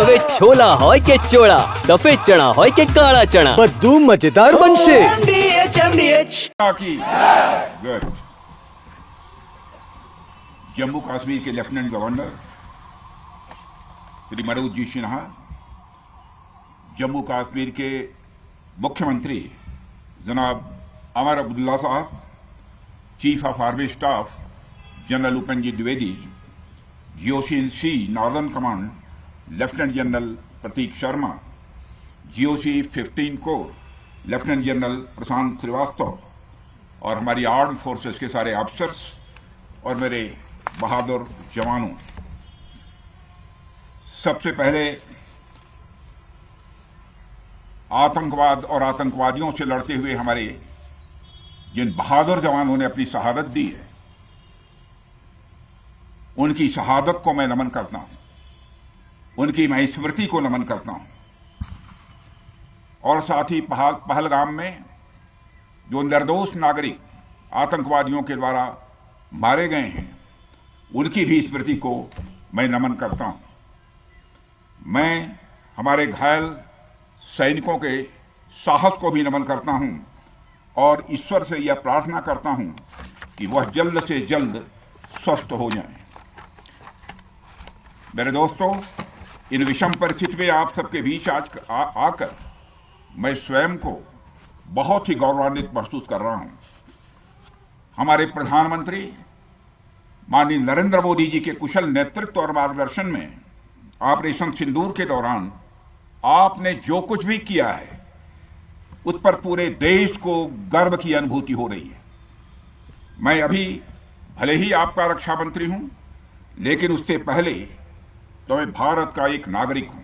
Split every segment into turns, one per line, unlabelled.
હવે છોલા હોય કે ચોળા, સફેદ ચણા હોય કે કાળા ચણા, બધું મજેદાર બનશે.
गुड. जम्मू कश्मीर के लेफ्टिनेंट गवर्नर श्री मनोज जी सिन्हा, जम्मू कश्मीर के मुख्यमंत्री जनाब अमर अब्दुल्ला साहब, chief of army staff general Upendra Dwivedi, GOC-in-C northern command lieutenant general Prateek Sharma, GOC-15 corps lieutenant general Prashant Shrivastava और हमारी आर्म फोर्सेस के सारे अफसर्स और मेरे बहादुर जवानों, सबसे पहले आतंकवाद और आतंकवादियों से लड़ते हुए हमारे जिन बहादुर जवानों ने अपनी शहादत दी है, उनकी शहादत को मैं नमन करता हूं, उनकी मैं स्मृति को नमन करता हूं। और साथ ही पहलगाम में जो निर्दोष नागरिक आतंकवादियों के द्वारा मारे गए हैं, उनकी भी स्मृति को मैं नमन करता हूं। मैं हमारे घायल सैनिकों के साहस को भी नमन करता हूं और ईश्वर से यह प्रार्थना करता हूं कि वह जल्द से जल्द स्वस्थ हो जाएं। मेरे दोस्तों, इन विषम परिस्थिति में आप सबके बीच आज आकर मैं स्वयं को बहुत ही गौरवान्वित महसूस कर रहा हूं। हमारे प्रधानमंत्री माननीय नरेंद्र मोदी जी के कुशल नेतृत्व और मार्गदर्शन में ऑपरेशन सिंदूर के दौरान आपने जो कुछ भी किया है, उस पर पूरे देश को गर्व की अनुभूति हो रही है। मैं अभी भले ही आपका रक्षा मंत्री हूं, लेकिन उससे पहले तो मैं भारत का एक नागरिक हूं।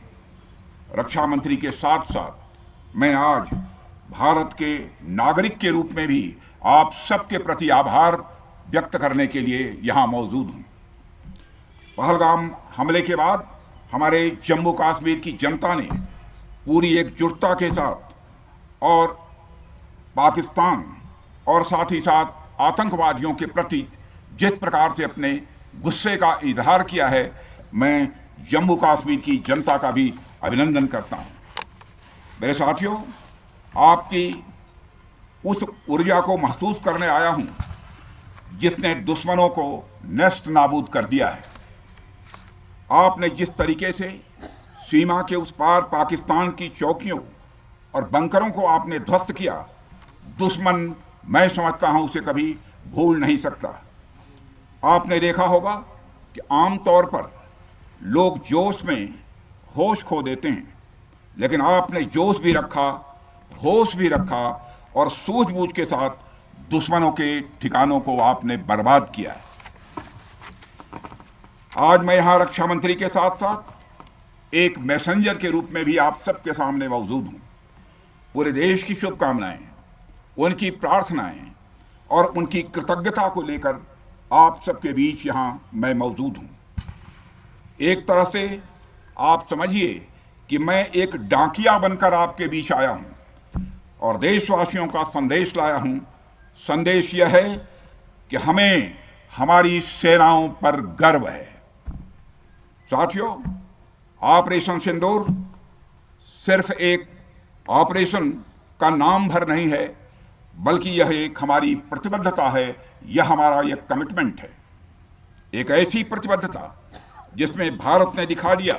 रक्षा मंत्री के साथ साथ मैं आज भारत के नागरिक के रूप में भी आप सबके प्रति आभार व्यक्त करने के लिए यहां मौजूद हूं। पहलगाम हमले के बाद हमारे जम्मू कश्मीर की जनता ने पूरी एकजुटता के साथ और पाकिस्तान और साथ ही साथ आतंकवादियों के प्रति जिस प्रकार से अपने गुस्से का इजहार किया है, मैं जम्मू कश्मीर की जनता का भी अभिनंदन करता हूं। मेरे साथियों, आपकी उस ऊर्जा को महसूस करने आया हूं जिसने दुश्मनों को नष्ट नाबूद कर दिया है। आपने जिस तरीके से सीमा के उस पार पाकिस्तान की चौकियों और बंकरों को आपने ध्वस्त किया, दुश्मन मैं समझता हूं उसे कभी भूल नहीं सकता। आपने देखा होगा कि आमतौर पर लोग जोश में होश खो देते हैं, लेकिन आपने जोश भी रखा, होश भी रखा और सूझबूझ के साथ दुश्मनों के ठिकानों को आपने बर्बाद किया है। आज मैं यहां रक्षा मंत्री के साथ साथ एक मैसेंजर के रूप में भी आप सबके सामने मौजूद हूं। पूरे देश की शुभकामनाएं, उनकी प्रार्थनाएं और उनकी कृतज्ञता को लेकर आप सबके बीच यहां मैं मौजूद हूं। एक तरह से आप समझिए कि मैं एक डाकिया बनकर आपके बीच आया हूं और देशवासियों का संदेश लाया हूं। संदेश यह है कि हमें हमारी सेनाओं पर गर्व है। साथियों, ऑपरेशन सिंदूर सिर्फ एक ऑपरेशन का नाम भर नहीं है, बल्कि यह एक हमारी प्रतिबद्धता है, यह हमारा एक कमिटमेंट है। एक ऐसी प्रतिबद्धता जिसमें भारत ने दिखा दिया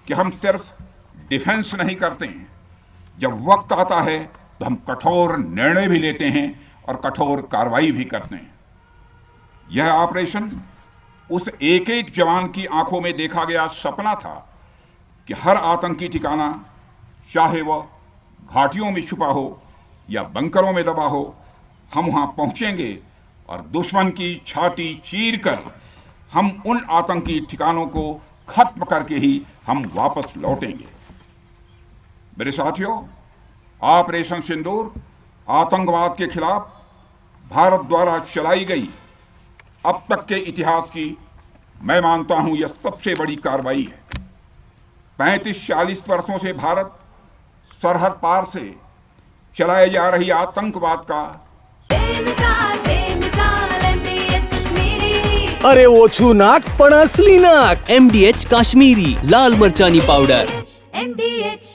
कि हम सिर्फ डिफेंस नहीं करते हैं, जब वक्त आता है तो हम कठोर निर्णय भी लेते हैं और कठोर कार्रवाई भी करते हैं। यह ऑपरेशन उस एक एक जवान की आंखों में देखा गया सपना था कि हर आतंकी ठिकाना, चाहे वह घाटियों में छुपा हो या बंकरों में दबा हो, हम वहां पहुंचेंगे और दुश्मन की छाती चीर कर हम उन आतंकी ठिकानों को खत्म करके ही हम वापस लौटेंगे। मेरे साथियों, ऑपरेशन सिंदूर आतंकवाद के खिलाफ भारत द्वारा चलाई गई अब तक के इतिहास की, मैं मानता हूं, यह सबसे बड़ी कार्रवाई है। 35-40 वर्षों से भारत सरहद पार से चलाए जा रही आतंकवाद का
बेमिसाल MPH कश्मीरी
અરે ઓછું નાક પણ અસલી નાક. MDH કાશ્મીરી લાલ મરચાની પાવડર.
MDH